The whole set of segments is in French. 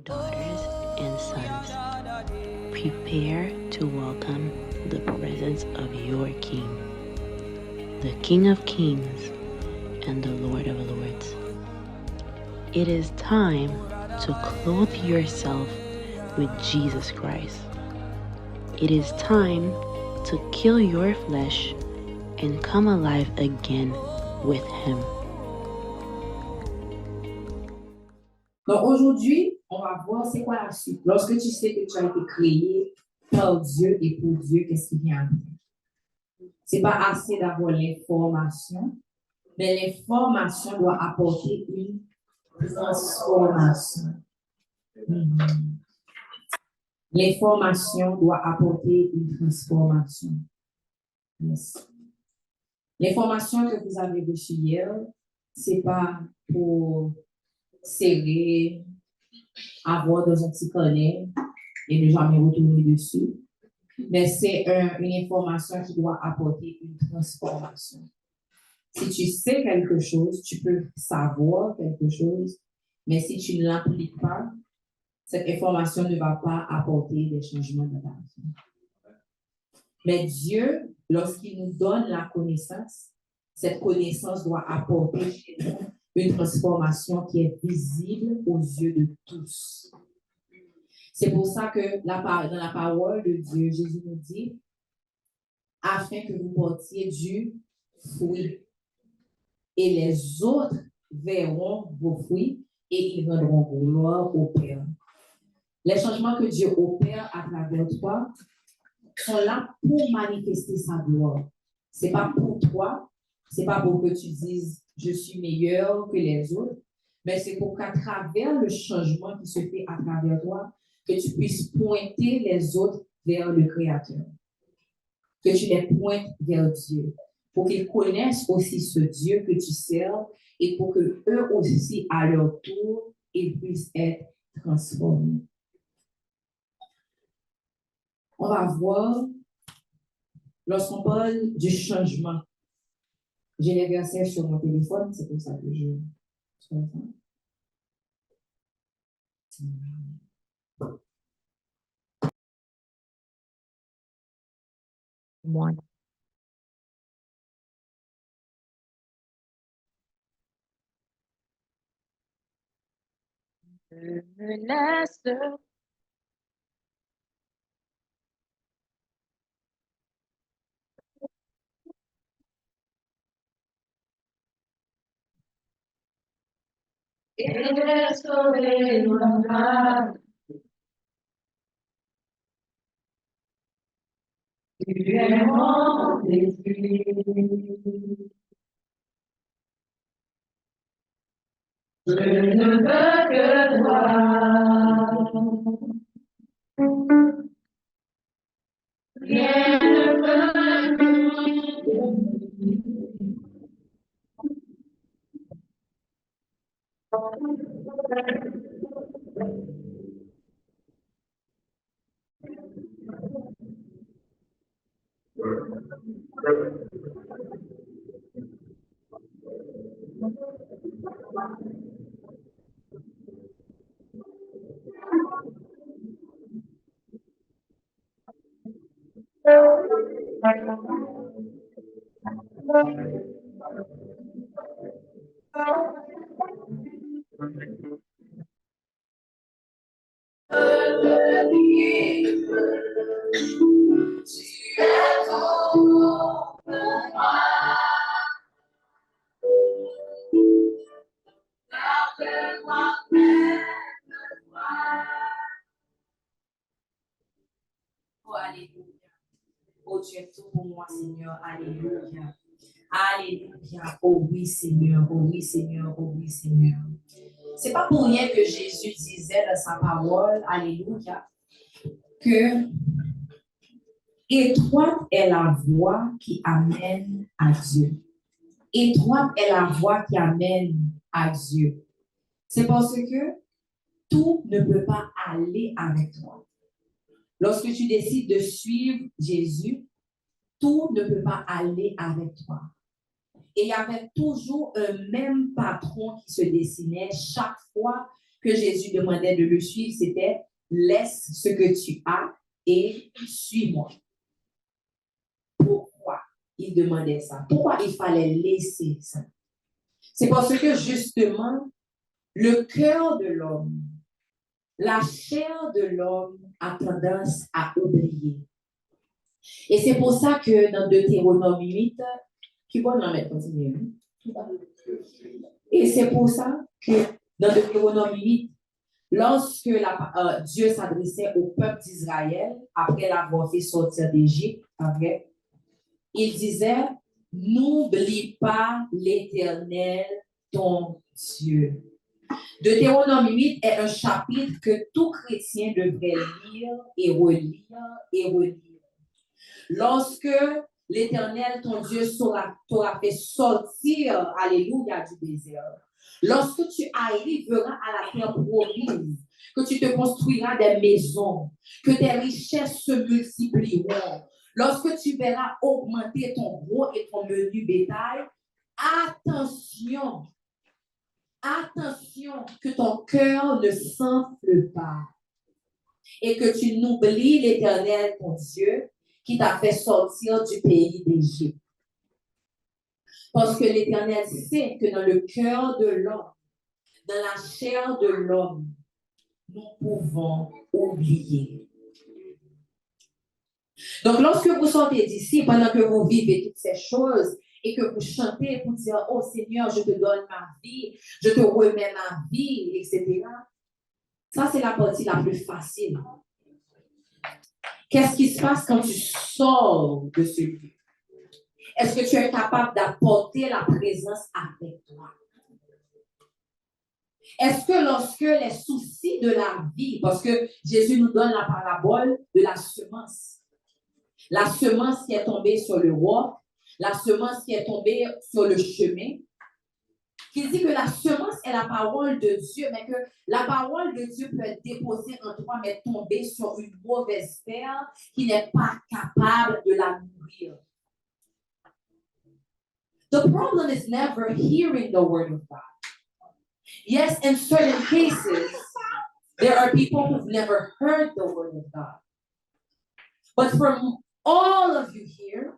Daughters and sons, prepare to welcome the presence of your King, the King of Kings and the Lord of Lords. It is time to clothe yourself with Jesus Christ. It is time to kill your flesh and come alive again with Him. Donc aujourd'hui, on va voir c'est quoi la suite. Lorsque tu sais que tu as été créé par Dieu et pour Dieu, qu'est-ce qui vient après? C'est pas assez d'avoir l'information, mais l'information doit apporter une transformation. L'information doit apporter une transformation. Yes. L'information que vous avez reçue hier, c'est pas pour serrer, avoir dans un petit carnet et ne jamais retourner dessus. Mais c'est une information qui doit apporter une transformation. Si tu sais quelque chose, tu peux savoir quelque chose, mais si tu ne l'appliques pas, cette information ne va pas apporter des changements dans ta vie. Mais Dieu, lorsqu'il nous donne la connaissance, cette connaissance doit apporter chez nous une transformation qui est visible aux yeux de tous. C'est pour ça que dans la parole de Dieu, Jésus nous dit, afin que vous portiez du fruit. Et les autres verront vos fruits et ils rendront gloire au Père. Les changements que Dieu opère à travers toi sont là pour manifester sa gloire. C'est pas pour toi, c'est pas pour que tu dises je suis meilleur que les autres, mais c'est pour qu'à travers le changement qui se fait à travers toi, que tu puisses pointer les autres vers le Créateur. Que tu les pointes vers Dieu. Pour qu'ils connaissent aussi ce Dieu que tu sers et pour que eux aussi, à leur tour, ils puissent être transformés. On va voir, lorsqu'on parle du changement, j'ai les versets sur mon téléphone, c'est pour ça que je... One. Je ne veux que toi. Rien ne peut Oh, alléluia. Oh, tu es tout pour moi, Seigneur. Alléluia. Alléluia. Oh oui, Seigneur. Oh oui, Seigneur. Oh oui, Seigneur. C'est pas pour rien que Jésus disait dans sa parole, alléluia, que étroite est la voie qui amène à Dieu. Étroite est la voie qui amène à Dieu. C'est parce que tout ne peut pas aller avec toi. Lorsque tu décides de suivre Jésus, tout ne peut pas aller avec toi. Et il y avait toujours un même patron qui se dessinait chaque fois que Jésus demandait de le suivre, c'était « Laisse ce que tu as et suis-moi ». Pourquoi il demandait ça? Pourquoi il fallait laisser ça? C'est parce que justement, le cœur de l'homme, la chair de l'homme a tendance à oublier. Et c'est pour ça que dans Deutéronome 8, qui va en mettre continuer. Et c'est pour ça que dans Deutéronome 8, lorsque Dieu s'adressait au peuple d'Israël, après l'avoir fait sortir d'Égypte, il disait, n'oublie pas l'Éternel, ton Dieu. Deutéronome 8 est un chapitre que tout chrétien devrait lire et relire et relire. Lorsque l'Éternel, ton Dieu, t'aura fait sortir, alléluia, du désert, lorsque tu arriveras à la terre promise, que tu te construiras des maisons, que tes richesses se multiplieront, lorsque tu verras augmenter ton gros et ton menu bétail, attention, que ton cœur ne s'enfle pas et que tu n'oublies l'Éternel, ton Dieu, qui t'a fait sortir du pays d'Égypte. Parce que l'Éternel sait que dans le cœur de l'homme, dans la chair de l'homme, nous pouvons oublier. Donc, lorsque vous sortez d'ici, pendant que vous vivez toutes ces choses, et que vous chantez pour dire, oh Seigneur, je te donne ma vie, je te remets ma vie, etc. Ça, c'est la partie la plus facile. Qu'est-ce qui se passe quand tu sors de ce lieu? Est-ce que tu es capable d'apporter la présence avec toi? Est-ce que lorsque les soucis de la vie, parce que Jésus nous donne la parabole de la semence qui est tombée sur le roc, la semence qui est tombée sur le chemin, qui dit que la semence est la parole de Dieu, mais que la parole de Dieu peut être déposée en toi, mais tomber sur une mauvaise terre qui n'est pas capable de la nourrir. The problem is never hearing the word of God. Yes, in certain cases, there are people who've never heard the word of God. But from all of you here,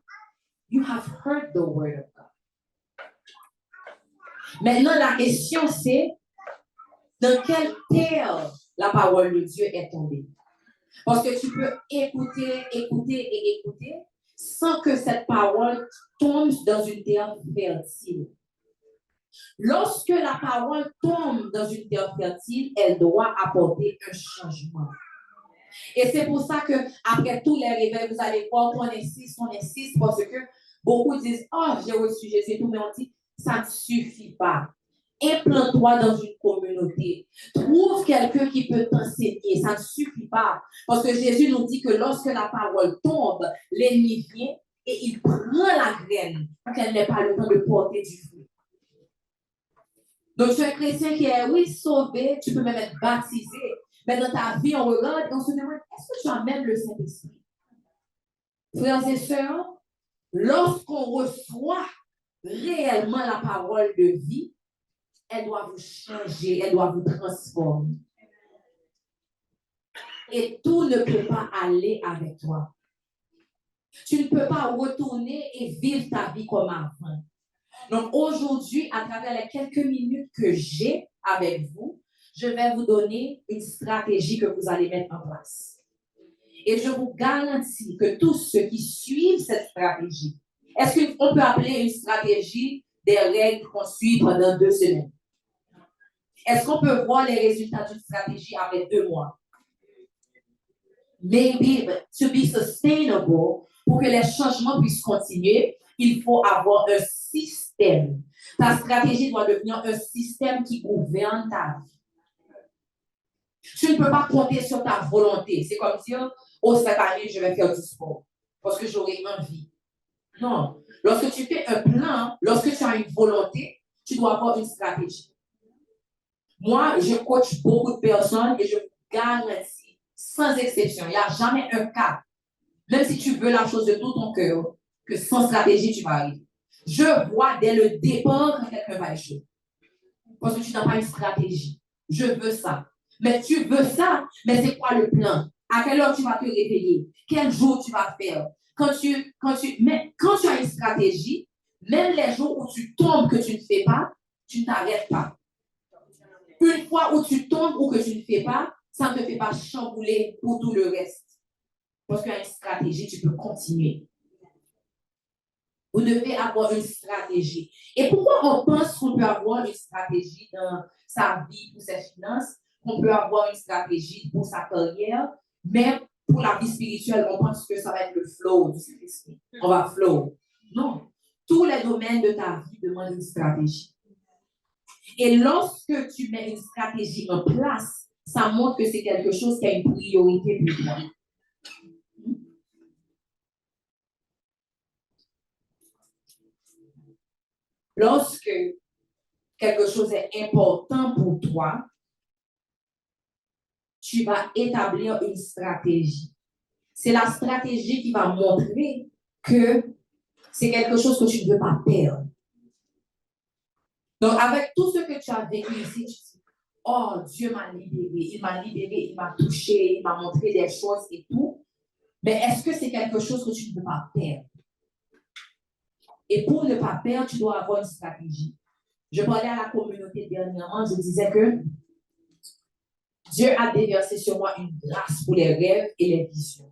you have heard the word of God. Maintenant, la question c'est, dans quelle terre la parole de Dieu est tombée? Parce que tu peux écouter, sans que cette parole tombe dans une terre fertile. Lorsque la parole tombe dans une terre fertile, elle doit apporter un changement. Et c'est pour ça que après tous les réveils, vous allez voir qu'on insiste, parce que beaucoup disent, oh, j'ai reçu Jésus, tout, mais on dit, ça ne suffit pas. Implante-toi dans une communauté. Trouve quelqu'un qui peut t'enseigner. Ça ne suffit pas. Parce que Jésus nous dit que lorsque la parole tombe, l'ennemi vient et il prend la graine pour qu'elle n'ait pas le temps de porter du fruit. Donc, tu es un chrétien qui est, oui, sauvé, tu peux même être baptisé, mais dans ta vie, on regarde et on se demande, est-ce que tu as même le Saint-Esprit? Frères et sœurs, lorsqu'on reçoit réellement la parole de vie, elle doit vous changer, elle doit vous transformer. Et tout ne peut pas aller avec toi. Tu ne peux pas retourner et vivre ta vie comme avant. Donc aujourd'hui, à travers les quelques minutes que j'ai avec vous, je vais vous donner une stratégie que vous allez mettre en place. Et je vous garantis que tous ceux qui suivent cette stratégie, est-ce qu'on peut appeler une stratégie des règles qu'on suit pendant 2 semaines? Est-ce qu'on peut voir les résultats d'une stratégie après 2 mois? Maybe, but to be sustainable, pour que les changements puissent continuer, il faut avoir un système. Ta stratégie doit devenir un système qui gouverne ta vie. Tu ne peux pas compter sur ta volonté. C'est comme dire, oh, cette année, je vais faire du sport parce que j'aurai envie. Non. Lorsque tu fais un plan, lorsque tu as une volonté, tu dois avoir une stratégie. Moi, je coach beaucoup de personnes et je vous garantis, sans exception, il n'y a jamais un cas, même si tu veux la chose de tout ton cœur, que sans stratégie, tu vas arriver. Je vois dès le départ quand quelqu'un va échouer. Parce que tu n'as pas une stratégie. je veux ça. Mais tu veux ça, mais c'est quoi le plan? À quelle heure tu vas te réveiller? Quel jour tu vas faire? Mais quand tu as une stratégie, même les jours où tu tombes que tu ne fais pas, tu ne t'arrêtes pas. Une fois où tu tombes ou que tu ne fais pas, ça ne te fait pas chambouler pour tout le reste. Parce qu'il y a une stratégie, tu peux continuer. Vous devez avoir une stratégie. Et pourquoi on pense qu'on peut avoir une stratégie dans sa vie, pour ses finances, qu'on peut avoir une stratégie pour sa carrière, mais pour la vie spirituelle, on pense que ça va être le flow du Saint-Esprit. On va flow. Non. Tous les domaines de ta vie demandent une stratégie. Et lorsque tu mets une stratégie en place, ça montre que c'est quelque chose qui a une priorité pour toi. Lorsque quelque chose est important pour toi, tu vas établir une stratégie. C'est la stratégie qui va montrer que c'est quelque chose que tu ne veux pas perdre. Donc, avec tout ce que tu as vécu ici, tu dis, oh, Dieu m'a libéré, il m'a touché, il m'a montré des choses et tout. Mais est-ce que c'est quelque chose que tu ne veux pas perdre? Et pour ne pas perdre, tu dois avoir une stratégie. Je parlais à la communauté dernièrement, je disais que Dieu a déversé sur moi une grâce pour les rêves et les visions.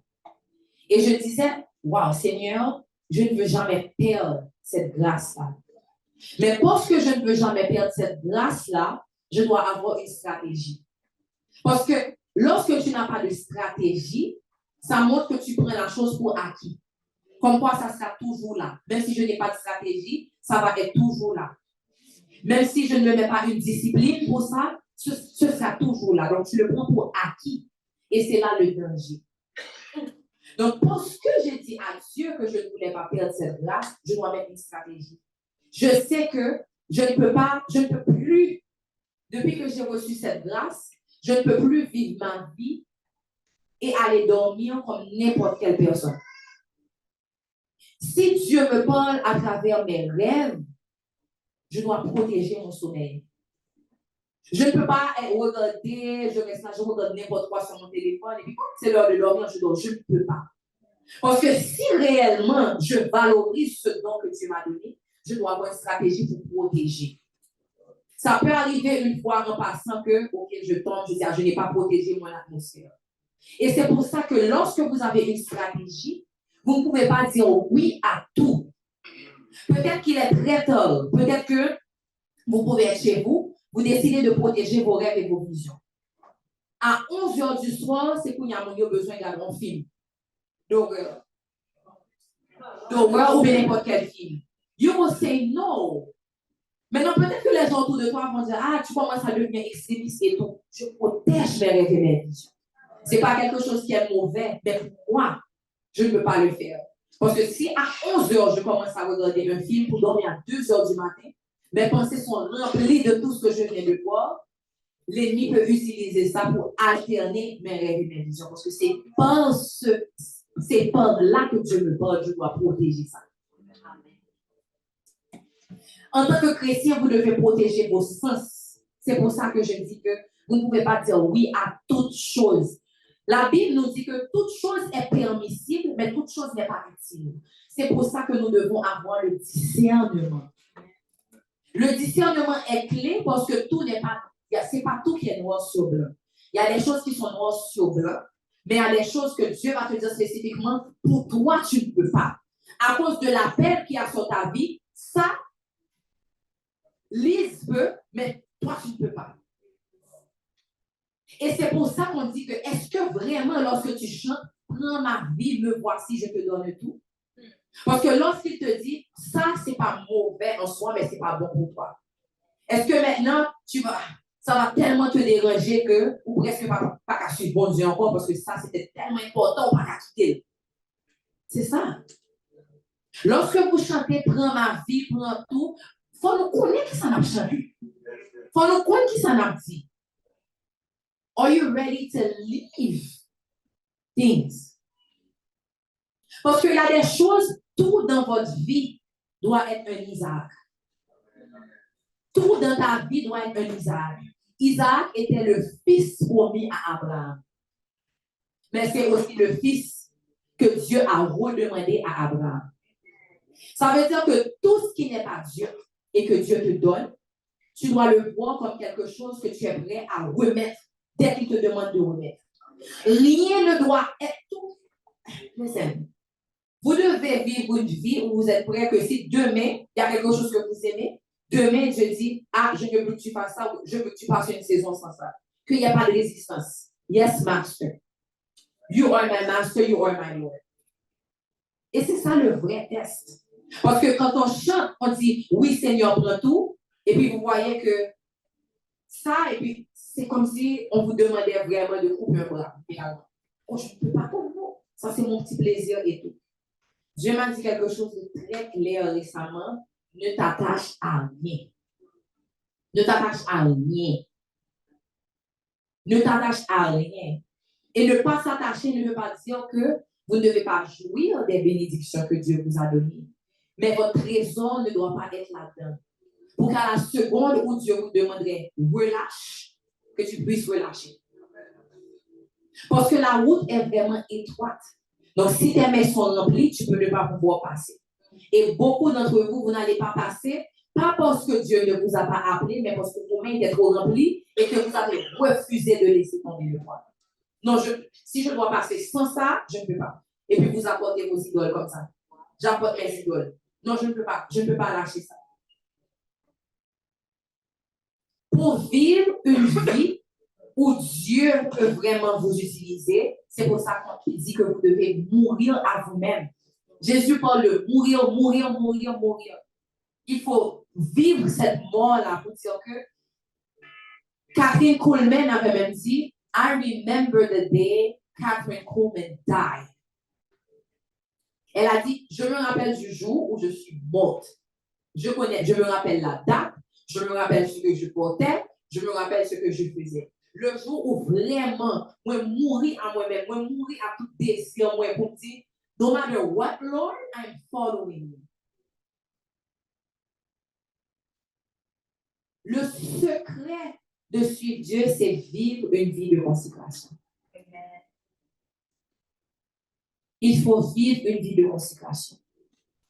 Et je disais, waouh, Seigneur, je ne veux jamais perdre cette grâce-là. Mais parce que je ne veux jamais perdre cette grâce-là, je dois avoir une stratégie. Parce que lorsque tu n'as pas de stratégie, ça montre que tu prends la chose pour acquis. Comme quoi, ça sera toujours là. Même si je n'ai pas de stratégie, ça va être toujours là. Même si je ne mets pas une discipline pour ça, ce sera toujours là. Donc, tu le prends pour acquis. Et c'est là le danger. Donc, parce que j'ai dit à Dieu que je ne voulais pas perdre cette grâce, je dois mettre une stratégie. Je sais que je ne peux plus, depuis que j'ai reçu cette grâce, je ne peux plus vivre ma vie et aller dormir comme n'importe quelle personne. Si Dieu me parle à travers mes rêves, je dois protéger mon sommeil. Je ne peux pas regarder, je regarde n'importe quoi sur mon téléphone et puis quand c'est l'heure de dormir, je dors. Je ne peux pas. Parce que si réellement je valorise ce don que Dieu m'a donné, je dois avoir une stratégie pour protéger. Ça peut arriver une fois en passant que, ok, je tombe, je dis, je n'ai pas protégé mon atmosphère. Et c'est pour ça que lorsque vous avez une stratégie, vous ne pouvez pas dire oui à tout. Peut-être qu'il est très tard. Peut-être que vous pouvez être chez vous, vous décidez de protéger vos rêves et vos visions. À 11h du soir, c'est qu'il y a besoin d'un film. D'horreur ou bien n'importe quel film. You will say no. Maintenant, peut-être que les gens autour de toi vont dire, tu commences à devenir extrémiste et tout. Je protège mes rêves et mes visions. Ce n'est pas quelque chose qui est mauvais, mais pour moi, je ne peux pas le faire. Parce que si à 11h, je commence à regarder un film pour dormir à 2h du matin, mes pensées sont remplies de tout ce que je viens de voir, l'ennemi peut utiliser ça pour alterner mes rêves et mes visions. Parce que c'est par là que Dieu me parle, je dois protéger ça. En tant que chrétien, vous devez protéger vos sens. C'est pour ça que je dis que vous ne pouvez pas dire oui à toute chose. La Bible nous dit que toute chose est permissible, mais toute chose n'est pas utile. C'est pour ça que nous devons avoir le discernement. Le discernement est clé parce que tout n'est pas, c'est pas tout qui est noir sur blanc. Il y a des choses qui sont noires sur blanc, mais il y a des choses que Dieu va te dire spécifiquement, pour toi, tu ne peux pas. À cause de l'appel qu'il y a sur ta vie, ça, Lise peut, mais toi, tu ne peux pas. Et c'est pour ça qu'on dit que, est-ce que vraiment, lorsque tu chantes, prends ma vie, me voici, je te donne tout? Parce que lorsqu'il te dit, ça, c'est pas mauvais en soi, mais c'est pas bon pour toi. Est-ce que maintenant, ça va tellement te déranger que, ou presque pas qu'à suivre bon Dieu encore, parce que ça, c'était tellement important, pas qu'à quitter. C'est ça. Lorsque vous chantez, prends ma vie, prends tout, il faut nous connaître qui ça n'a chanté. Il faut nous connaître qui ça n'a dit. Are you ready to leave things? Parce qu'il y a des choses, tout dans votre vie doit être un Isaac. Tout dans ta vie doit être un Isaac. Isaac était le fils promis à Abraham. Mais c'est aussi le fils que Dieu a redemandé à Abraham. Ça veut dire que tout ce qui n'est pas Dieu et que Dieu te donne, tu dois le voir comme quelque chose que tu es prêt à remettre dès qu'il te demande de remettre. Rien ne doit être tout. Vous devez vivre une vie où vous êtes prêt que si demain, il y a quelque chose que vous aimez, demain, Dieu dit, ah, je ne veux que tu fasses ça, je veux que tu passes une saison sans ça. Qu'il n'y a pas de résistance. Yes, master. You are my master, you are my Lord. Et c'est ça le vrai test. Parce que quand on chante, on dit, oui, Seigneur, prends tout. Et puis vous voyez que ça, et puis c'est comme si on vous demandait vraiment de couper un bras. Oh, je ne peux pas comme vous. Ça, c'est mon petit plaisir et tout. Dieu m'a dit quelque chose de très clair récemment. Ne t'attache à rien. Ne t'attache à rien. Ne t'attache à rien. Et ne pas s'attacher ne veut pas dire que vous ne devez pas jouir des bénédictions que Dieu vous a données. Mais votre trésor ne doit pas être là-dedans. Pour qu'à la seconde où Dieu vous demanderait relâche, que tu puisses relâcher. Parce que la route est vraiment étroite. Donc, si tes mains sont remplies, tu peux ne pas pouvoir passer. Et beaucoup d'entre vous, vous n'allez pas passer, pas parce que Dieu ne vous a pas appelé, mais parce que vos mains étaient trop remplies et que vous avez refusé de laisser tomber le poids. Non, si je dois passer sans ça, je ne peux pas. Et puis vous apportez vos idoles comme ça. J'apporte mes idoles. Non, je ne peux pas. Je ne peux pas lâcher ça. Pour vivre une vie où Dieu peut vraiment vous utiliser, c'est pour ça qu'il dit que vous devez mourir à vous-même. Jésus parle de mourir, mourir, mourir, mourir. Il faut vivre cette mort-là pour dire que Catherine Coleman avait même dit, I remember the day Catherine Coleman died. Elle a dit, je me rappelle du jour où je suis morte. Je me rappelle la date, je me rappelle ce que je portais, je me rappelle ce que je faisais. Le jour où vraiment, moi mourir à moi-même, moi mourir à tout désir, moi pour dire, no matter what, Lord, I'm following you. Le secret de suivre Dieu, c'est vivre une vie de consécration. Il faut vivre une vie de consécration.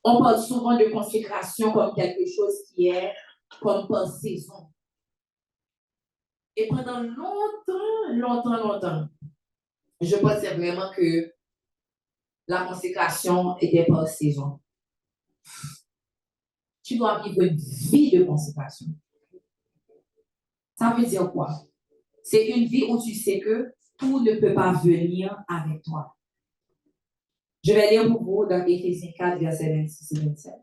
On parle souvent de consécration comme quelque chose qui est comme par saison. Et pendant longtemps, je pensais vraiment que la consécration était par saison. Tu dois vivre une vie de consécration. Ça veut dire quoi? C'est une vie où tu sais que tout ne peut pas venir avec toi. Je vais lire pour vous dans Éphésiens 4, verset 26 et 27.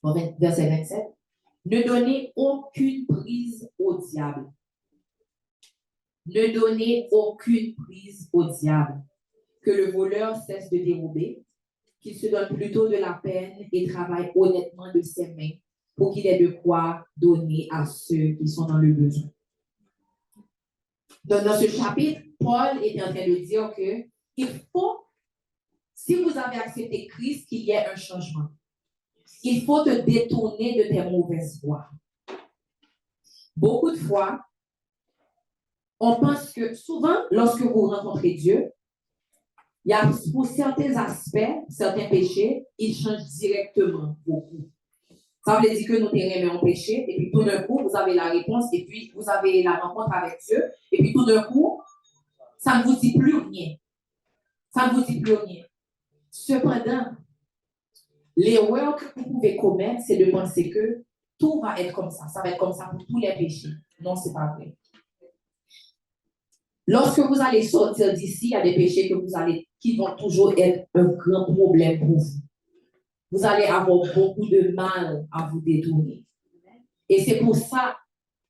Bon, verset 27. Ne donnez aucune prise au diable. Ne donnez aucune prise au diable. Que le voleur cesse de dérober, qu'il se donne plutôt de la peine et travaille honnêtement de ses mains pour qu'il ait de quoi donner à ceux qui sont dans le besoin. Donc, dans ce chapitre, Paul est en train de dire que il faut, si vous avez accepté Christ, qu'il y ait un changement. Il faut te détourner de tes mauvaises voies. Beaucoup de fois, on pense que souvent, lorsque vous rencontrez Dieu, il y a pour certains aspects, certains péchés, ils changent directement beaucoup. Ça veut dire que nous t'aimons en péché, et puis tout d'un coup, vous avez la réponse, et puis vous avez la rencontre avec Dieu, et puis tout d'un coup, ça ne vous dit plus rien. Ça ne vous dit plus rien. Cependant, l'erreur que vous pouvez commettre, c'est de penser que tout va être comme ça. Ça va être comme ça pour tous les péchés. Non, ce n'est pas vrai. Lorsque vous allez sortir d'ici, il y a des péchés qui vont toujours être un grand problème pour vous. Vous allez avoir beaucoup de mal à vous détourner. Et c'est pour ça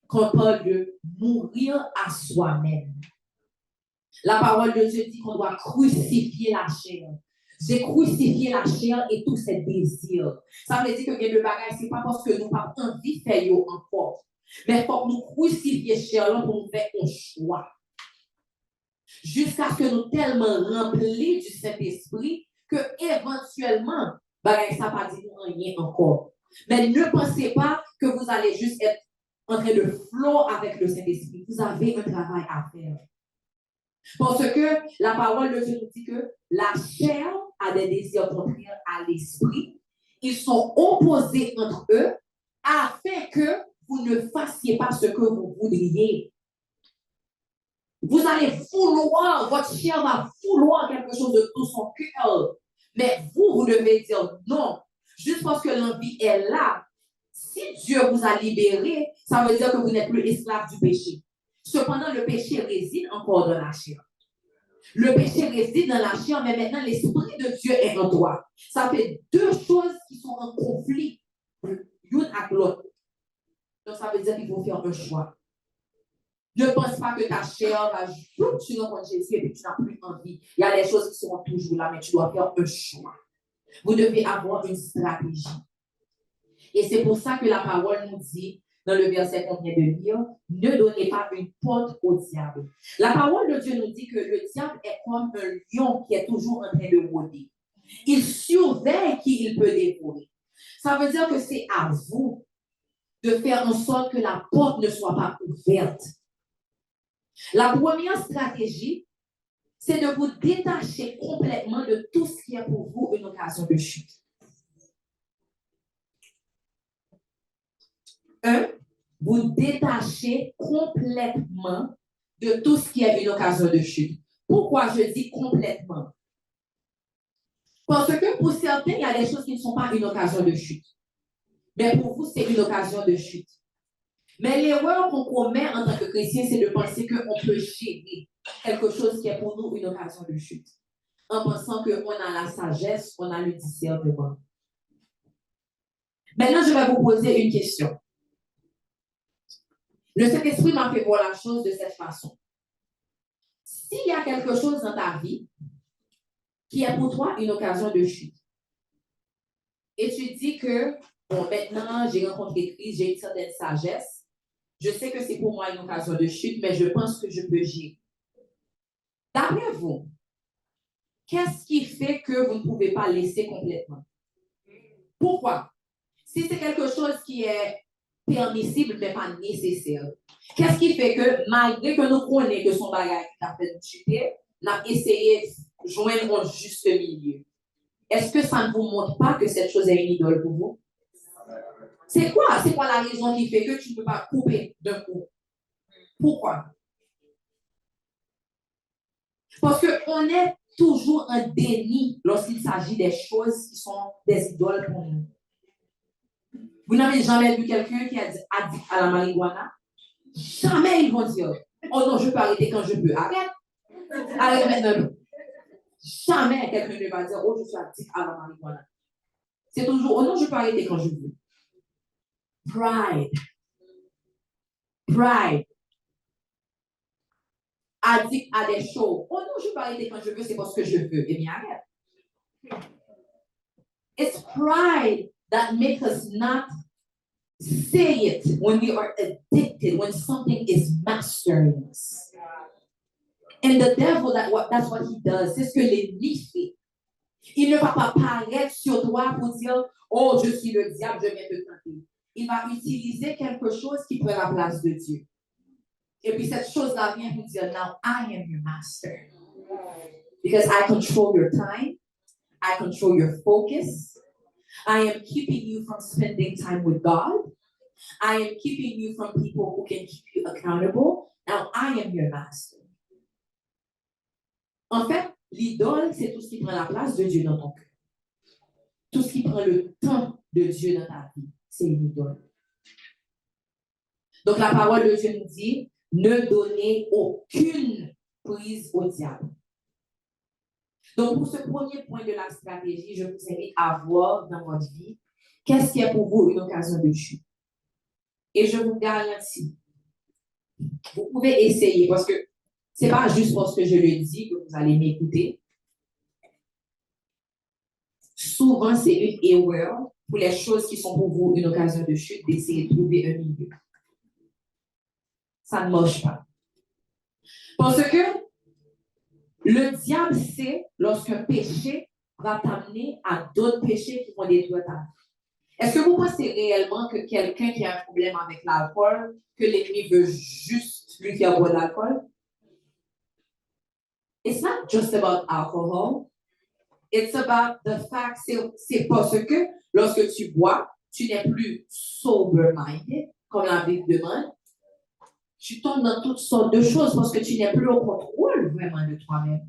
qu'on parle de mourir à soi-même. La parole de Dieu dit qu'on doit crucifier la chair. J'ai crucifié la chair et tous ses désirs. Ça veut dire que le bagage, ce n'est pas parce que nous n'avons pas envie de faire encore. Mais il faut que nous crucifier la chair pour nous faire un choix. Jusqu'à ce que nous tellement remplis du Saint-Esprit que éventuellement, bagage, ça n'a pas dit rien encore. Mais ne pensez pas que vous allez juste être en train de flow avec le Saint-Esprit. Vous avez un travail à faire. Parce que la parole de Dieu nous dit que la chair a des désirs contraires à l'esprit. Ils sont opposés entre eux afin que vous ne fassiez pas ce que vous voudriez. Vous allez vouloir, votre chair va vouloir quelque chose de tout son cœur. Mais vous devez dire non. Juste parce que l'envie est là. Si Dieu vous a libéré, ça veut dire que vous n'êtes plus esclave du péché. Cependant, le péché réside encore dans la chair. Le péché réside dans la chair, mais maintenant, l'Esprit de Dieu est en toi. Ça fait deux choses qui sont en conflit, l'une avec l'autre. Donc, ça veut dire qu'il faut faire un choix. Ne pense pas que ta chair va jouer, tu rencontres Jésus et puis tu n'as plus envie. Il y a des choses qui seront toujours là, mais tu dois faire un choix. Vous devez avoir une stratégie. Et c'est pour ça que la parole nous dit, dans le verset qu'on vient de lire, ne donnez pas une porte au diable. La parole de Dieu nous dit que le diable est comme un lion qui est toujours en train de rôder. Il surveille qui il peut dévorer. Ça veut dire que c'est à vous de faire en sorte que la porte ne soit pas ouverte. La première stratégie, c'est de vous détacher complètement de tout ce qui est pour vous une occasion de chute. Vous détachez complètement de tout ce qui est une occasion de chute. Pourquoi je dis complètement? Parce que pour certains, il y a des choses qui ne sont pas une occasion de chute. Mais pour vous, c'est une occasion de chute. Mais l'erreur qu'on commet en tant que chrétien, c'est de penser qu'on peut gérer quelque chose qui est pour nous une occasion de chute. En pensant qu'on a la sagesse, on a le discernement. Maintenant, je vais vous poser une question. Le Saint-Esprit m'a fait voir la chose de cette façon. S'il y a quelque chose dans ta vie qui est pour toi une occasion de chute, et tu dis que, bon, maintenant, j'ai rencontré Christ, j'ai une certaine sagesse, je sais que c'est pour moi une occasion de chute, mais je pense que je peux gérer. D'après vous, qu'est-ce qui fait que vous ne pouvez pas laisser complètement? Pourquoi? Si c'est quelque chose qui est permissible, mais pas nécessaire, qu'est-ce qui fait que, malgré que nous connaissons que son bagage a fait nous chuter, on a essayé de joindre un juste milieu? Est-ce que ça ne vous montre pas que cette chose est une idole pour vous? C'est quoi la raison qui fait que tu ne peux pas couper d'un coup? Pourquoi? Parce qu'on est toujours en déni lorsqu'il s'agit des choses qui sont des idoles pour nous. Vous n'avez jamais vu quelqu'un qui a dit addict à la marijuana? Jamais ils vont dire, oh non, je peux arrêter quand je peux. Arrête. Arrête maintenant. Jamais quelqu'un ne va dire, oh, je suis addict à la marijuana. C'est toujours, oh non, je peux arrêter quand je veux. Pride. Pride. Addict à des choses. Oh non, je peux arrêter quand je veux, c'est parce que je veux. Eh bien, arrête. It's pride that makes us not say it when we are addicted, when something is mastering us. And the devil, that's what he does. C'est ce que l'ennemi fait. Il ne va pas paraître sur toi pour dire, oh, je suis le diable, je viens te tenter. Il va utiliser quelque chose qui prend la place de Dieu. Et puis cette chose-là vient pour dire, now I am your master. Because I control your time. I control your focus. I am keeping you from spending time with God. I am keeping you from people who can keep you accountable. Now I am your master. En fait, l'idole, c'est tout ce qui prend la place de Dieu dans ton cœur. Tout ce qui prend le temps de Dieu dans ta vie, c'est une idole. Donc la parole de Dieu nous dit, ne donnez aucune prise au diable. Donc, pour ce premier point de la stratégie, je vous invite à voir dans votre vie qu'est-ce qui est pour vous une occasion de chute. Et je vous garantis, vous pouvez essayer parce que ce n'est pas juste parce que je le dis que vous allez m'écouter. Souvent, c'est une erreur pour les choses qui sont pour vous une occasion de chute d'essayer de trouver un milieu. Ça ne marche pas. Parce que le diable sait lorsqu'un péché va t'amener à d'autres péchés qui vont détruire ta vie. Est-ce que vous pensez réellement que quelqu'un qui a un problème avec l'alcool, que l'ennemi veut juste lui faire boire de l'alcool? It's not just about alcohol. It's about the fact, c'est parce que lorsque tu bois, tu n'es plus sober-minded, comme la Bible demande. Tu tombes dans toutes sortes de choses parce que tu n'es plus au contrôle vraiment de toi-même.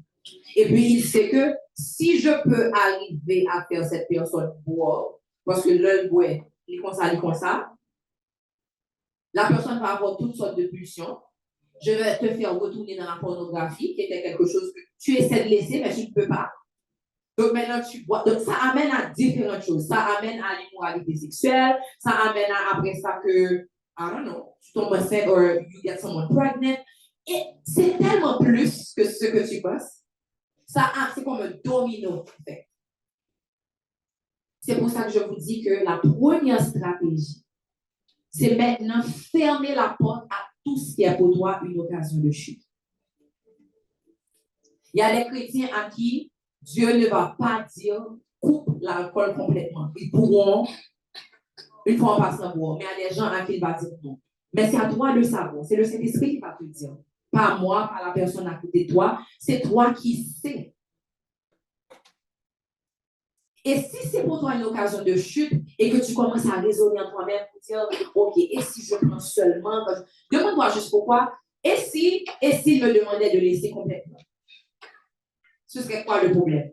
Et puis, il sait que si je peux arriver à faire cette personne boire, parce que l'un boit, il est comme ça, la personne va avoir toutes sortes de pulsions. Je vais te faire retourner dans la pornographie, qui était quelque chose que tu essaies de laisser, mais tu ne peux pas. Donc maintenant, tu bois. Donc ça amène à différentes choses. Ça amène à l'immoralité sexuelle. Ça amène à, après ça que, I don't know, tu tombes enceinte or you get someone pregnant. Et c'est tellement plus que ce que tu penses. Ça, c'est comme un domino effect. C'est pour ça que je vous dis que la première stratégie, c'est maintenant fermer la porte à tout ce qui est pour toi une occasion de chute. Il y a des chrétiens à qui Dieu ne va pas dire coupe l'alcool complètement. Ils pourront, une fois en passant boire, mais il y a des gens à qui il va dire non. Mais c'est à toi de le savoir. C'est le Saint-Esprit qui va te dire. Pas moi, pas la personne à côté de toi. C'est toi qui sais. Et si c'est pour toi une occasion de chute et que tu commences à raisonner en toi-même pour dire, OK, et si je prends seulement, demande-toi juste pourquoi, et s'il me demandait de laisser complètement, ce serait quoi le problème?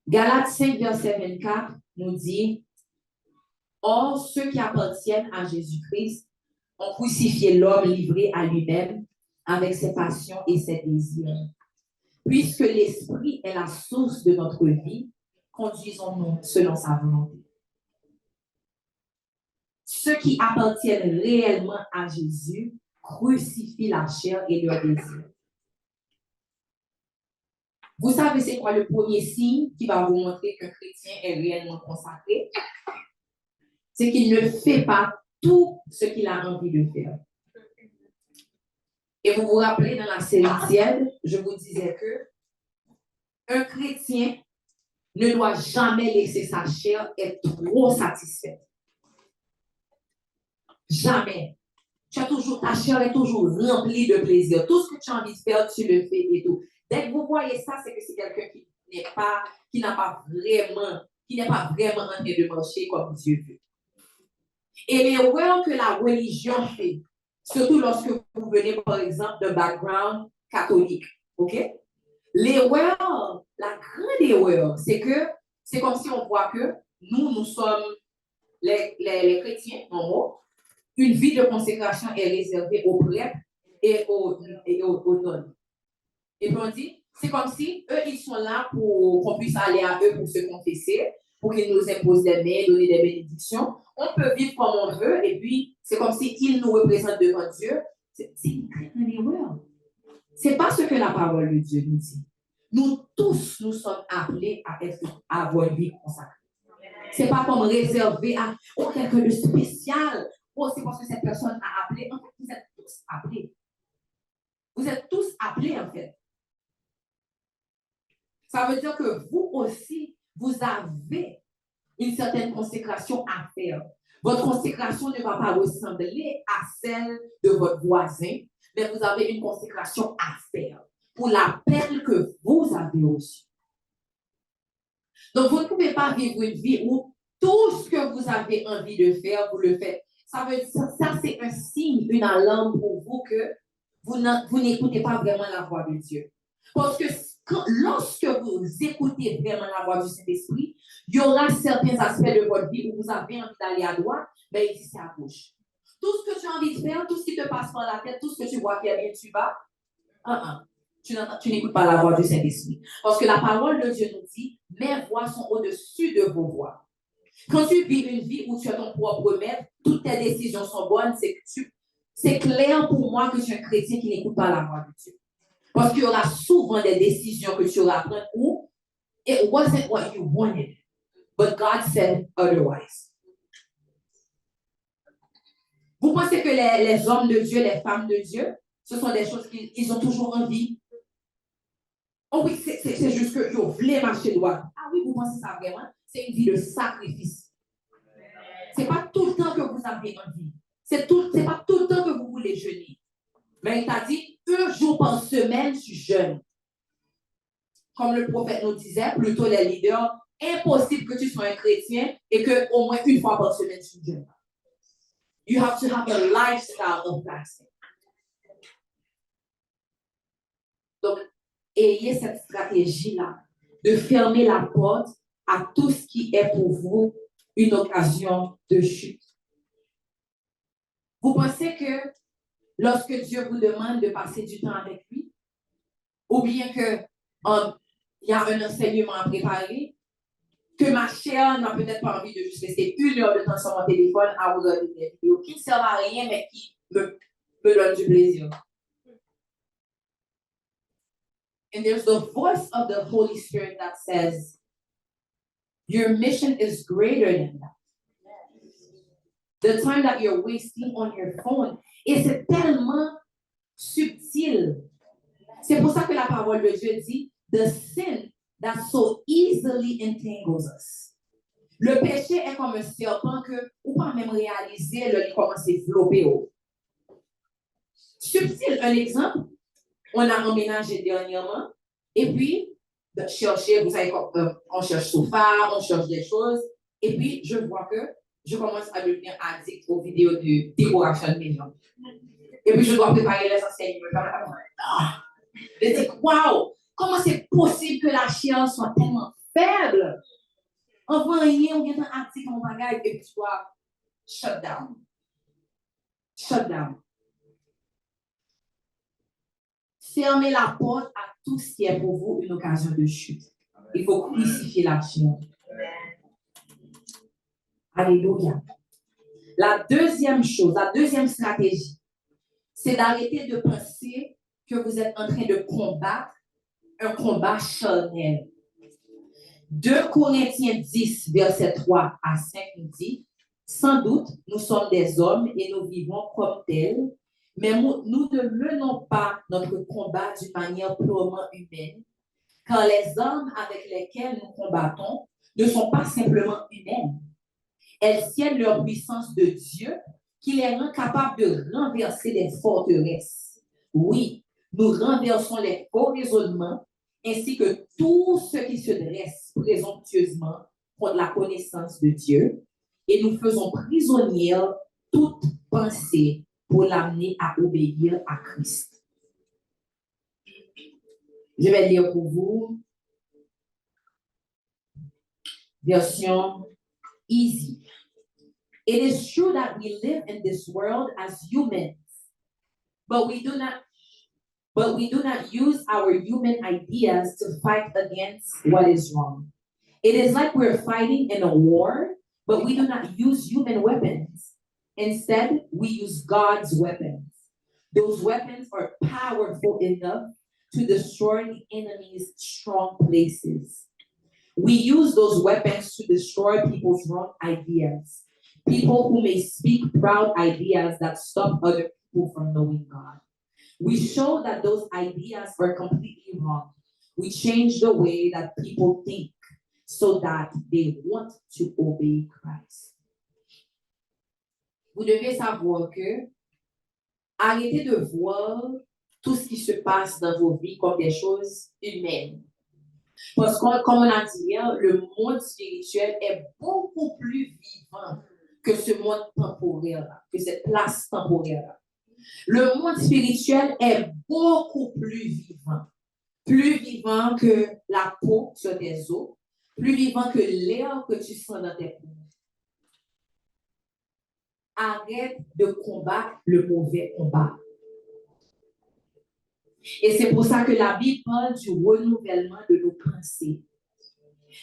Galates 5, verset 24 nous dit, or, ceux qui appartiennent à Jésus-Christ ont crucifié l'homme livré à lui-même avec ses passions et ses désirs. Puisque l'esprit est la source de notre vie, conduisons-nous selon sa volonté. Ceux qui appartiennent réellement à Jésus crucifient la chair et leurs désirs. Vous savez c'est quoi le premier signe qui va vous montrer qu'un chrétien est réellement consacré? C'est qu'il ne fait pas tout ce qu'il a envie de faire. Et vous vous rappelez dans la série tiède, je vous disais que un chrétien ne doit jamais laisser sa chair être trop satisfaite. Jamais. Ta chair est toujours remplie de plaisir. Tout ce que tu as envie de faire, tu le fais et tout. Dès que vous voyez ça, c'est que c'est quelqu'un qui n'est pas vraiment en train de marcher comme Dieu veut. Et l'erreur que la religion fait, surtout lorsque vous venez, par exemple, d'un background catholique, OK? L'erreur, la grande erreur, c'est que c'est comme si on voit que nous sommes les chrétiens, en gros. Une vie de consécration est réservée aux prêtres et aux nonnes. Et puis on dit, c'est comme si eux, ils sont là pour qu'on puisse aller à eux pour se confesser, pour qu'ils nous imposent des mains, donner des bénédictions. On peut vivre comme on veut, et puis c'est comme s'ils nous représentent devant Dieu. C'est une grande erreur. C'est pas ce que la parole de Dieu nous dit. Nous tous, nous sommes appelés à avoir une vie consacrée. C'est pas comme réservé à quelqu'un de spécial. Oh, c'est parce que cette personne a appelé. En fait, vous êtes tous appelés. Vous êtes tous appelés, en fait. Ça veut dire que vous aussi, vous avez une certaine consécration à faire. Votre consécration ne va pas ressembler à celle de votre voisin, mais vous avez une consécration à faire pour l'appel que vous avez reçu. Donc, vous ne pouvez pas vivre une vie où tout ce que vous avez envie de faire, vous le faites. Ça c'est un signe, une alarme pour vous que vous n'écoutez pas vraiment la voix de Dieu. Parce que lorsque vous écoutez vraiment la voix du Saint-Esprit, il y aura certains aspects de votre vie où vous avez envie d'aller à droite, mais ici c'est à gauche. Tout ce que tu as envie de faire, tout ce qui te passe par la tête, tout ce que tu vois qui est bien, tu vas. Tu n'écoutes pas la voix du Saint-Esprit. Parce que la parole de Dieu nous dit, mes voix sont au-dessus de vos voix. Quand tu vis une vie où tu as ton propre maître, toutes tes décisions sont bonnes, c'est clair pour moi que tu es un chrétien qui n'écoute pas la voix de Dieu. Parce qu'il y aura souvent des décisions que tu auras prises où it wasn't what you wanted, but God said otherwise. Vous pensez que les hommes de Dieu, les femmes de Dieu, ce sont des choses qu'ils ont toujours envie? Oh oui, c'est juste que vous voulez marcher droit. Ah oui, vous pensez ça vraiment? C'est une vie de sacrifice. C'est pas tout le temps que vous avez envie. C'est pas tout le temps que vous voulez jeûner. Mais il t'a dit, 1 jour par semaine, tu jeûnes. Comme le prophète nous disait, plutôt les leaders, impossible que tu sois un chrétien et que au moins 1 fois par semaine, tu jeûnes. You have to have a lifestyle of fasting. Donc, ayez cette stratégie-là de fermer la porte à tout ce qui est pour vous une occasion de chute. Vous pensez que lorsque Dieu vous demande de passer du temps avec lui, ou bien qu'il y a un enseignement à préparer, que ma chère n'a peut-être pas envie de juste rester 1 heure de temps sur mon téléphone à regarder des vidéos qui ne servent à rien, mais qui me donnent du plaisir. And there's the voice of the Holy Spirit that says, your mission is greater than that. The time that you're wasting on your phone, et c'est tellement subtil. C'est pour ça que la parole de Dieu dit, the sin that so easily entangles us. Le péché est comme un serpent que ou pas même réaliser le il commence à développer. Subtil, un exemple, on a emménagé dernièrement et puis de chercher, vous savez, on cherche sofa, on cherche des choses et puis je vois que je commence à devenir addict aux vidéos de décoration de maison. Et puis je dois préparer les enseignements. Je dis, waouh, comment c'est possible que la chair soit tellement faible? On voit rien, on vient d'addict en bagage et puis tu dois shut down. Shut down. Fermez la porte à tout ce qui est pour vous une occasion de chute. Il faut crucifier la chair. Alléluia. La deuxième chose, la deuxième stratégie, c'est d'arrêter de penser que vous êtes en train de combattre un combat charnel. 2 Corinthiens 10, verset 3 à 5 nous dit, sans doute, nous sommes des hommes et nous vivons comme tels, mais nous ne menons pas notre combat d'une manière purement humaine, car les armes avec lesquelles nous combattons ne sont pas simplement humaines. Elles tiennent leur puissance de Dieu qui les rend capables de renverser des forteresses. Oui, nous renversons les faux raisonnements ainsi que tout ce qui se dresse présomptueusement contre la connaissance de Dieu et nous faisons prisonnière toute pensée pour l'amener à obéir à Christ. Je vais lire pour vous version easy. It is true that we live in this world as humans, but we do not use our human ideas to fight against what is wrong. It is like we're fighting in a war, but we do not use human weapons. Instead, we use God's weapons. Those weapons are powerful enough to destroy the enemy's strong places. We use those weapons to destroy people's wrong ideas. People who may speak proud ideas that stop other people from knowing God. We show that those ideas are completely wrong. We change the way that people think so that they want to obey Christ. Vous devez savoir que arrêtez de voir tout ce qui se passe dans vos vies comme des choses humaines. Parce que, comme on a dit hier, le monde spirituel est beaucoup plus vivant que ce monde temporaire-là, que cette place temporaire-là. Le monde spirituel est beaucoup plus vivant que la peau sur tes os, plus vivant que l'air que tu sens dans tes poumons. Arrête de combattre le mauvais combat. Et c'est pour ça que la Bible parle du renouvellement de nos pensées.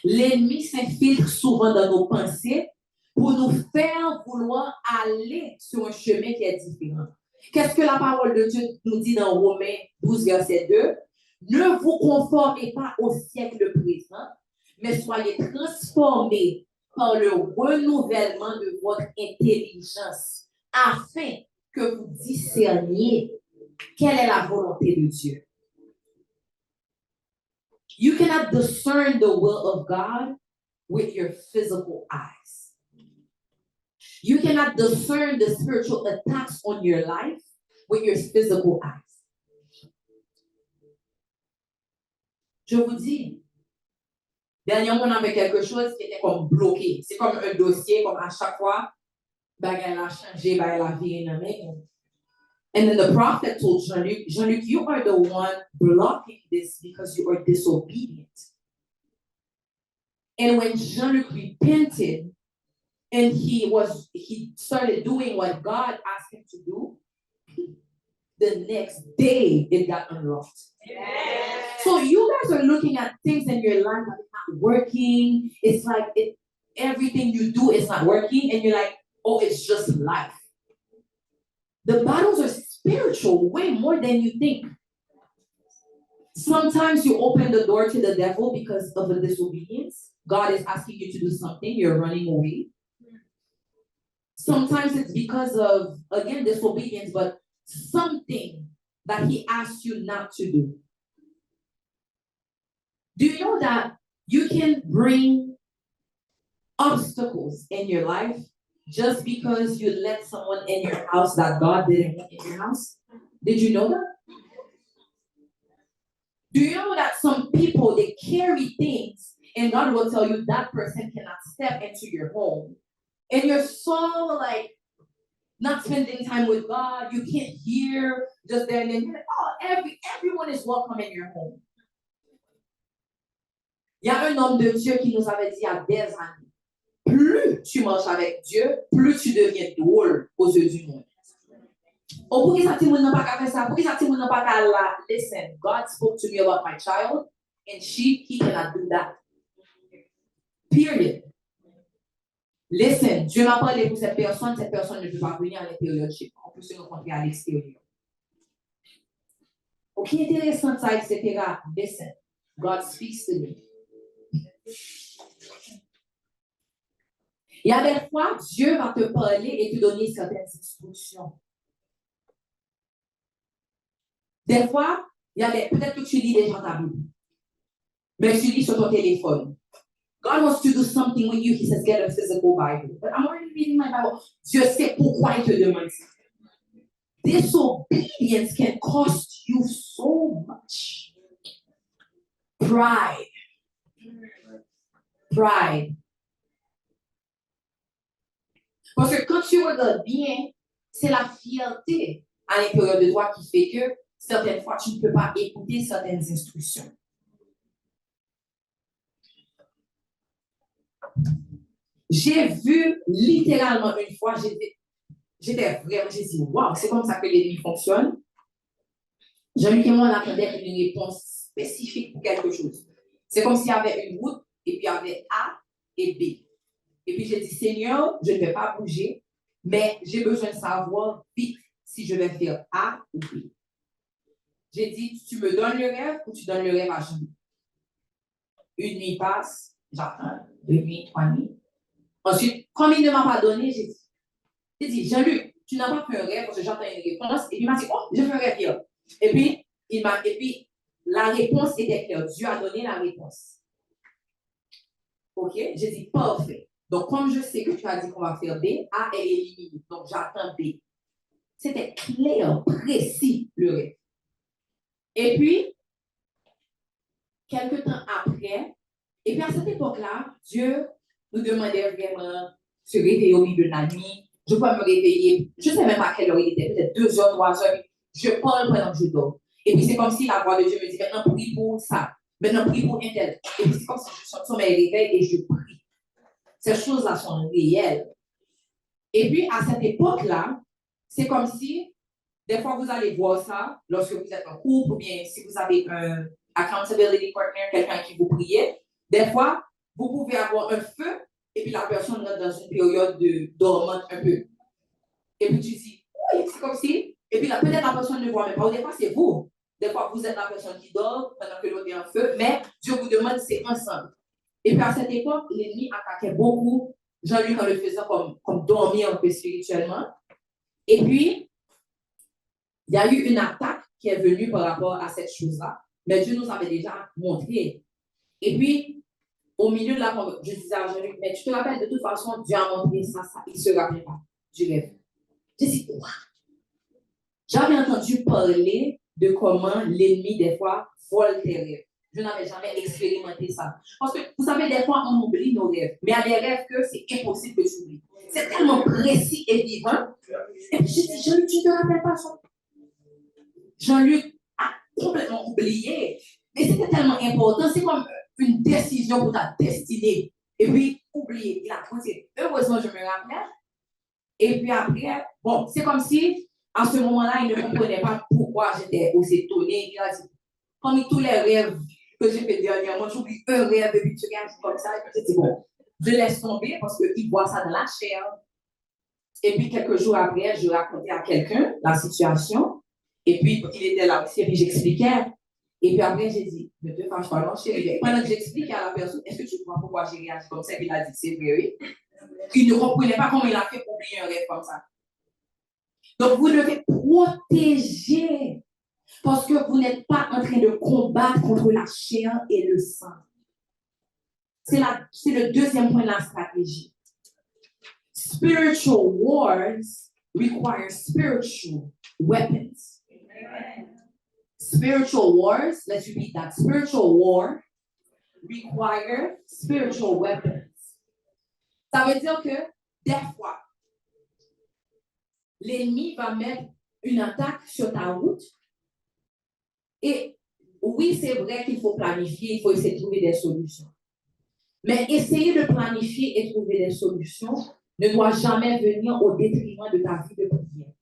L'ennemi s'infiltre souvent dans nos pensées pour nous faire vouloir aller sur un chemin qui est différent. Qu'est-ce que la parole de Dieu nous dit dans Romains 12, verset 2? Ne vous conformez pas au siècle présent, mais soyez transformés par le renouvellement de votre intelligence, afin que vous discerniez quelle est la volonté de Dieu. You cannot discern the will of God with your physical eyes. You cannot discern the spiritual attacks on your life with your physical eyes. Je vous dis, dernièrement, on avait quelque chose qui était comme bloqué. C'est comme un dossier, comme à chaque fois, bagay la changé, bagay la viré dans main. And then the prophet told Jean-Luc, Jean-Luc, you are the one blocking this because you are disobedient. And when Jean-Luc repented and he started doing what God asked him to do, the next day it got unlocked. Yes. So you guys are looking at things in your life that are not working. It's like everything you do is not working, and you're like, oh, it's just life. The battles are spiritual way more than you think. Sometimes you open the door to the devil because of a disobedience. God is asking you to do something, you're running away. Sometimes it's because of, again, disobedience, but something that he asks you not to do. Do you know that you can bring obstacles in your life just because you let someone in your house that God didn't want in your house? Did you know that? Do you know that some people, they carry things and God will tell you that person cannot step into your home? And you're so like, not spending time with God, you can't hear just there and then. You're like, oh, everyone is welcome in your home. Il y a un homme de Dieu qui nous avait dit il y a des années, plus tu marches avec Dieu, plus tu deviens drôle aux yeux du monde. Oh, pour qui ça, Timoun n'a pas qu'à faire ça? Pour qui ça, Timoun n'a pas qu'à la? Listen, God spoke to me about my child, and he cannot do that. Period. Listen, Dieu m'a parlé pour cette personne ne peut pas venir à l'intérieur de chez moi. On peut se rencontrer à l'extérieur. Ok, intéressant ça, etc. Listen, God speaks to me. Il y a des fois, Dieu va te parler et te donner certaines instructions. Des fois, peut-être que tu lis déjà ta Bible, mais tu lis sur ton téléphone. God wants to do something with you. He says, get a physical Bible. But I'm already reading my Bible. Dieu sait pourquoi il te demande ça. Disobedience can cost you so much. Pride. Parce que quand tu regardes bien, c'est la fierté à l'intérieur de toi qui fait que certaines fois, tu ne peux pas écouter certaines instructions. J'ai vu littéralement une fois, j'ai dit, waouh, c'est comme ça que l'ennemi fonctionne. Jean-Luc et moi, on attendait une réponse spécifique pour quelque chose. C'est comme s'il y avait une route, et puis il y avait A et B. Et puis j'ai dit, Seigneur, je ne vais pas bouger, mais j'ai besoin de savoir vite si je vais faire A ou B. J'ai dit, tu me donnes le rêve ou tu donnes le rêve à Jean-Luc? Une nuit passe, j'attends, 2 nuits, 3 nuits. Ensuite, comme il ne m'a pas donné, j'ai dit, Jean-Luc, tu n'as pas fait un rêve parce que j'attends une réponse. Et puis il m'a dit, oh, je fais un rêve hier. Et puis, la réponse était claire. Dieu a donné la réponse. OK? J'ai dit, parfait. Donc, comme je sais que tu as dit qu'on va faire B, A est éliminé. Donc, j'attends B. C'était clair, précis, le rêve. Et puis, quelques temps après, et puis à cette époque-là, Dieu nous demandait vraiment de se réveiller au milieu de la nuit. Je peux me réveiller, je ne sais même pas à quelle heure il était, peut-être 2 heures, 3 heures. Je parle pendant que je dors. Et puis c'est comme si la voix de Dieu me dit, maintenant prie pour ça, maintenant prie pour un tel. Et puis c'est comme si je sommeil réveille et je prie. Ces choses-là sont réelles. Et puis à cette époque-là, c'est comme si, des fois vous allez voir ça, lorsque vous êtes en couple, ou bien si vous avez un accountability partner, quelqu'un qui vous prie, des fois, vous pouvez avoir un feu, et puis la personne rentre dans une période de dormante un peu. Et puis tu dis, oui, c'est comme si, et puis là, peut-être la personne ne voit même pas, ou des fois c'est vous. Des fois, vous êtes la personne qui dort pendant que l'autre est en feu, mais Dieu vous demande, c'est ensemble. Et puis à cette époque, l'ennemi attaquait beaucoup Jean-Luc en le faisant comme dormir un peu spirituellement. Et puis, il y a eu une attaque qui est venue par rapport à cette chose-là. Mais Dieu nous avait déjà montré Et puis, au milieu de la conversation, je disais à Jean-Luc, mais tu te rappelles, de toute façon, Dieu a montré ça. Il ne se rappelait pas du rêve. Je dis, quoi? J'avais entendu parler de comment l'ennemi, des fois, vole tes rêves. Je n'avais jamais expérimenté ça. Parce que, vous savez, des fois, on oublie nos rêves. Mais il y a des rêves que c'est impossible que tu oublies. C'est tellement précis et vivant. Et puis, je dis, Jean-Luc, tu ne te rappelles pas ça? Jean-Luc a complètement oublié. Mais c'était tellement important. C'est comme une décision pour ta destinée. Et puis, oublié. Il a pensé. Heureusement, je me rappelle. Et puis après, bon, c'est comme si, à ce moment-là, il ne comprenait pas pourquoi j'étais aussi étonnée. Il a dit, comme tous les rêves que j'ai fait dernièrement, j'oublie un rêve et puis tu regardes comme ça. Et puis je dis, bon, je laisse tomber parce qu'il voit ça dans la chair. Et puis quelques jours après, je racontais à quelqu'un la situation. Et puis il était là aussi, et puis j'expliquais. Et puis après, j'ai dit, ne te fâche pas, non, chérie. Pendant que j'expliquais à la personne, est-ce que tu comprends pourquoi j'ai réagi comme ça? Il a dit, c'est vrai, oui. Il ne comprenait pas comment il a fait pour oublier un rêve comme ça. Donc, vous devez protéger parce que vous n'êtes pas en train de combattre contre la chair et le sang. C'est le deuxième point de la stratégie. Spiritual wars require spiritual weapons. Spiritual wars, let's repeat that. Spiritual war require spiritual weapons. Ça veut dire que, des fois, l'ennemi va mettre une attaque sur ta route. Et oui, c'est vrai qu'il faut planifier, il faut essayer de trouver des solutions. Mais essayer de planifier et trouver des solutions ne doit jamais venir au détriment de ta vie de prière.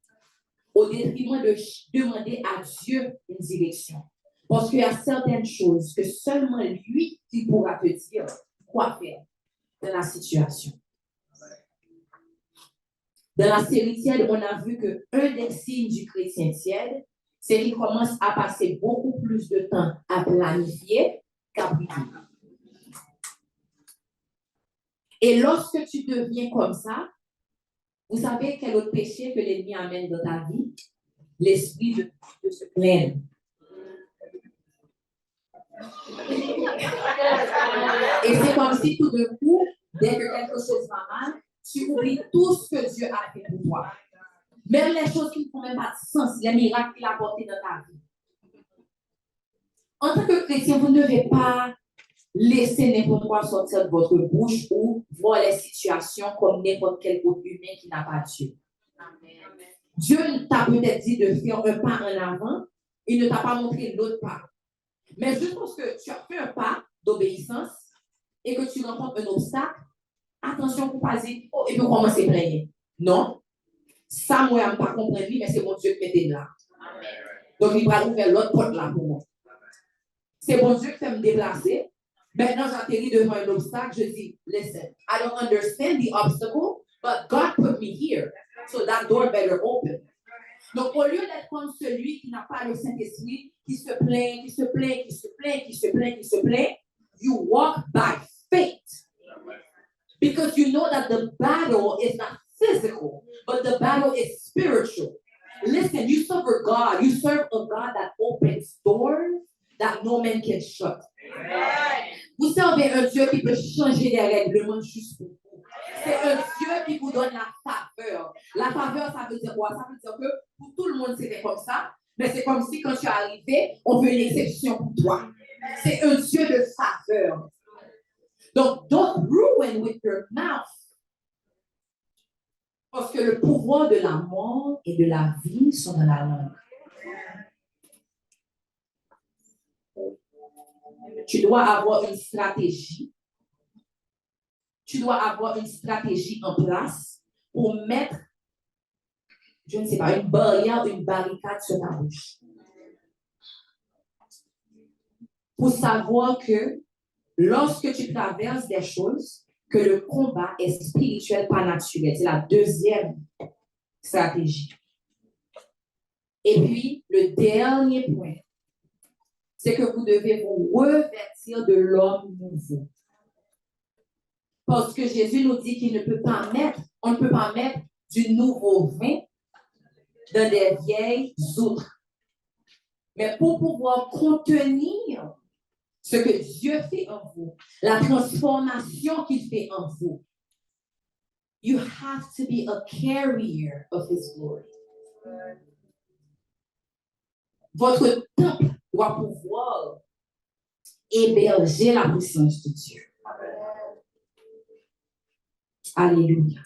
Au détriment de demander à Dieu une direction. Parce qu'il y a certaines choses que seulement lui, il pourra te dire quoi faire dans la situation. Dans la série tiède, on a vu qu'un des signes du chrétien tiède, c'est qu'il commence à passer beaucoup plus de temps à planifier qu'à prier. Et lorsque tu deviens comme ça, vous savez quel autre péché que l'ennemi amène dans ta vie? L'esprit de se plaindre. Et c'est comme si tout d'un coup, dès que quelque chose va mal, tu oublies tout ce que Dieu a fait pour toi. Même les choses qui ne font même pas de sens, les miracles qu'il a apportés dans ta vie. En tant que chrétien, vous ne devez pas laisser n'importe quoi sortir de votre bouche ou voir les situations comme n'importe quel autre humain qui n'a pas Dieu. Amen. Dieu t'a peut-être dit de faire un pas en avant, il ne t'a pas montré l'autre pas. Mais juste parce que tu as fait un pas d'obéissance et que tu rencontres un obstacle, attention pour pas dire, oh, et puis commencer à plaigner. Non. Ça, moi, je ne pas comprendre, mais c'est mon Dieu qui m'était là. Amen. Donc, il va ouvrir l'autre porte là pour moi. C'est mon Dieu qui fait me déplacer. Maintenant, j'atterris devant un obstacle. Je dis, listen, I don't understand the obstacle, but God put me here. So that door better open. Donc, au lieu d'être comme celui qui n'a pas le Saint-Esprit, qui se plaint, qui se plaint, qui se plaint, qui se plaint, qui se plaint, you walk by faith. Because you know that the battle is not physical, but the battle is spiritual. Listen, you serve a God. You serve a God that opens doors that no man can shut. Amen. Vous servez un Dieu qui peut changer les règlements juste pour vous. C'est un Dieu qui vous donne la faveur. La faveur, ça veut dire quoi? Ça veut dire que pour tout le monde, c'était comme ça. Mais c'est comme si quand tu es arrivé, on fait une exception pour toi. C'est un Dieu de faveur. Donc, don't ruin with your mouth. Parce que le pouvoir de la mort et de la vie sont dans la langue. Tu dois avoir une stratégie. Tu dois avoir une stratégie en place pour mettre, je ne sais pas, une barrière, une barricade sur ta bouche. Pour savoir que lorsque tu traverses des choses, que le combat est spirituel, pas naturel. C'est la deuxième stratégie. Et puis, le dernier point, c'est que vous devez vous revêtir de l'homme nouveau. Parce que Jésus nous dit qu'il ne peut pas mettre, on ne peut pas mettre du nouveau vin dans des vieilles outres. Mais pour pouvoir contenir ce que Dieu fait en vous, la transformation qu'il fait en vous, you have to be a carrier of His glory. Votre temple doit pouvoir héberger la puissance de Dieu. Alléluia.